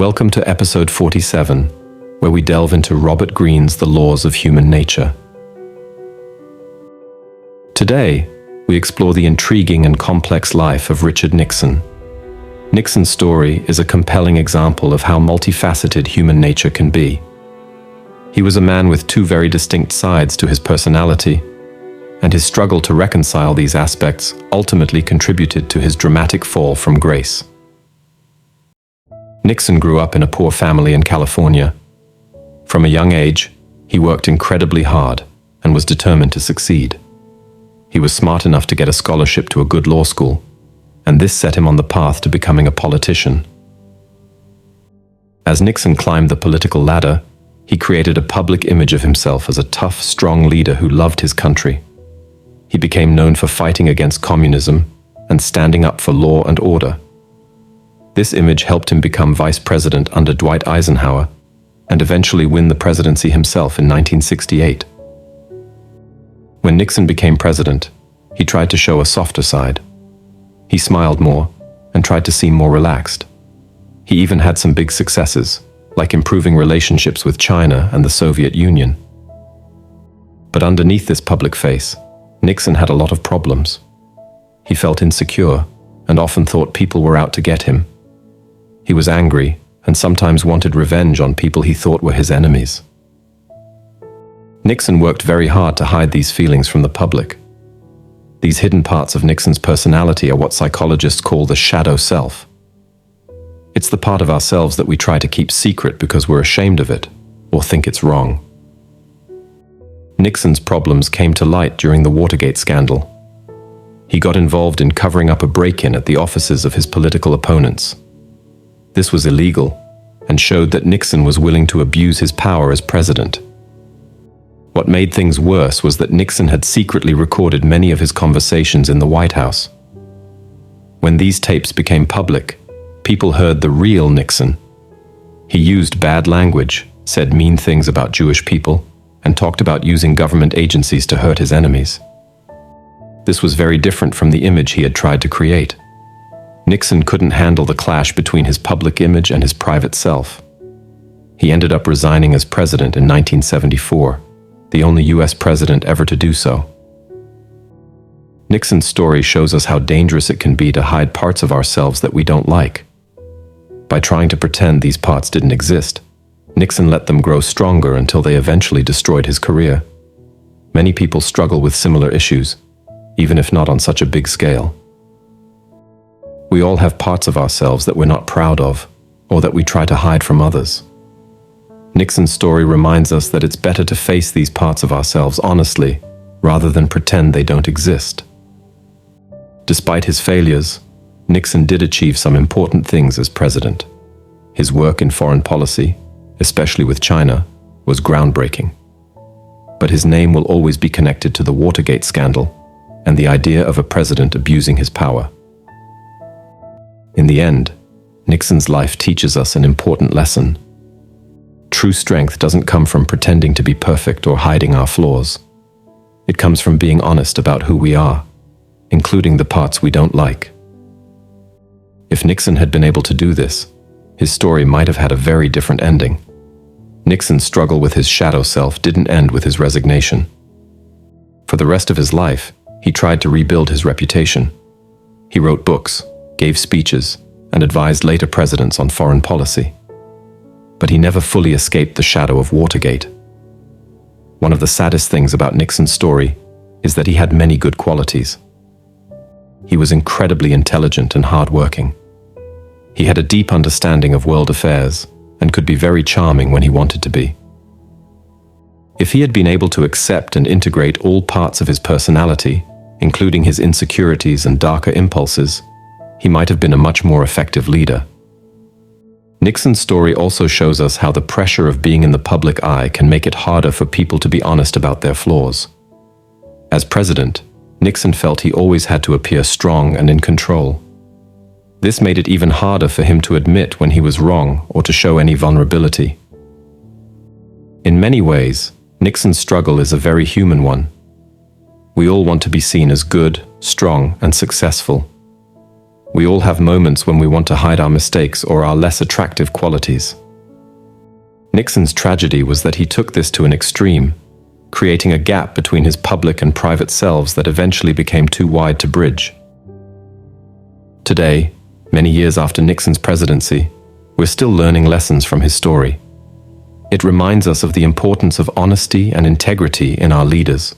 Welcome to episode 47, where we delve into Robert Greene's The Laws of Human Nature. Today, we explore the intriguing and complex life of Richard Nixon. Nixon's story is a compelling example of how multifaceted human nature can be. He was a man with two very distinct sides to his personality, and his struggle to reconcile these aspects ultimately contributed to his dramatic fall from grace. Nixon grew up in a poor family in California. From a young age, he worked incredibly hard and was determined to succeed. He was smart enough to get a scholarship to a good law school, and this set him on the path to becoming a politician. As Nixon climbed the political ladder, he created a public image of himself as a tough, strong leader who loved his country. He became known for fighting against communism and standing up for law and order. This image helped him become vice president under Dwight Eisenhower and eventually win the presidency himself in 1968. When Nixon became president, he tried to show a softer side. He smiled more and tried to seem more relaxed. He even had some big successes, like improving relationships with China and the Soviet Union. But underneath this public face, Nixon had a lot of problems. He felt insecure and often thought people were out to get him. He was angry and sometimes wanted revenge on people he thought were his enemies. Nixon worked very hard to hide these feelings from the public. These hidden parts of Nixon's personality are what psychologists call the shadow self. It's the part of ourselves that we try to keep secret because we're ashamed of it or think it's wrong. Nixon's problems came to light during the Watergate scandal. He got involved in covering up a break-in at the offices of his political opponents. This was illegal and showed that Nixon was willing to abuse his power as president. What made things worse was that Nixon had secretly recorded many of his conversations in the White House. When these tapes became public, people heard the real Nixon. He used bad language, said mean things about Jewish people, and talked about using government agencies to hurt his enemies. This was very different from the image he had tried to create. Nixon couldn't handle the clash between his public image and his private self. He ended up resigning as president in 1974, the only US president ever to do so. Nixon's story shows us how dangerous it can be to hide parts of ourselves that we don't like. By trying to pretend these parts didn't exist, Nixon let them grow stronger until they eventually destroyed his career. Many people struggle with similar issues, even if not on such a big scale. We all have parts of ourselves that we're not proud of, or that we try to hide from others. Nixon's story reminds us that it's better to face these parts of ourselves honestly, rather than pretend they don't exist. Despite his failures, Nixon did achieve some important things as president. His work in foreign policy, especially with China, was groundbreaking. But his name will always be connected to the Watergate scandal and the idea of a president abusing his power. In the end, Nixon's life teaches us an important lesson. True strength doesn't come from pretending to be perfect or hiding our flaws. It comes from being honest about who we are, including the parts we don't like. If Nixon had been able to do this, his story might have had a very different ending. Nixon's struggle with his shadow self didn't end with his resignation. For the rest of his life, he tried to rebuild his reputation. He wrote books, gave speeches, and advised later presidents on foreign policy. But he never fully escaped the shadow of Watergate. One of the saddest things about Nixon's story is that he had many good qualities. He was incredibly intelligent and hardworking. He had a deep understanding of world affairs and could be very charming when he wanted to be. If he had been able to accept and integrate all parts of his personality, including his insecurities and darker impulses, he might have been a much more effective leader. Nixon's story also shows us how the pressure of being in the public eye can make it harder for people to be honest about their flaws. As president, Nixon felt he always had to appear strong and in control. This made it even harder for him to admit when he was wrong or to show any vulnerability. In many ways, Nixon's struggle is a very human one. We all want to be seen as good, strong, and successful. We all have moments when we want to hide our mistakes or our less attractive qualities. Nixon's tragedy was that he took this to an extreme, creating a gap between his public and private selves that eventually became too wide to bridge. Today, many years after Nixon's presidency, we're still learning lessons from his story. It reminds us of the importance of honesty and integrity in our leaders.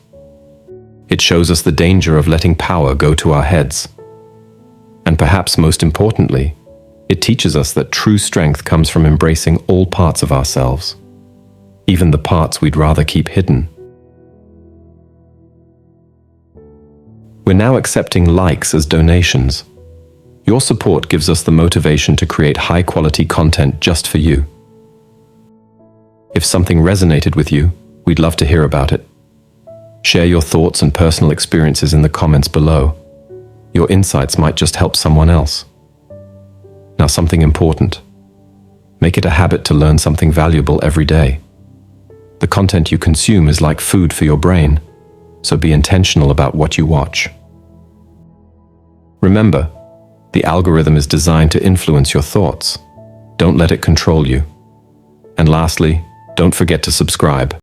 It shows us the danger of letting power go to our heads. And perhaps most importantly, it teaches us that true strength comes from embracing all parts of ourselves, even the parts we'd rather keep hidden. We're now accepting likes as donations. Your support gives us the motivation to create high-quality content just for you. If something resonated with you, we'd love to hear about it. Share your thoughts and personal experiences in the comments below. Your insights might just help someone else. Now, something important. Make it a habit to learn something valuable every day. The content you consume is like food for your brain, so be intentional about what you watch. Remember, the algorithm is designed to influence your thoughts. Don't let it control you. And lastly, don't forget to subscribe.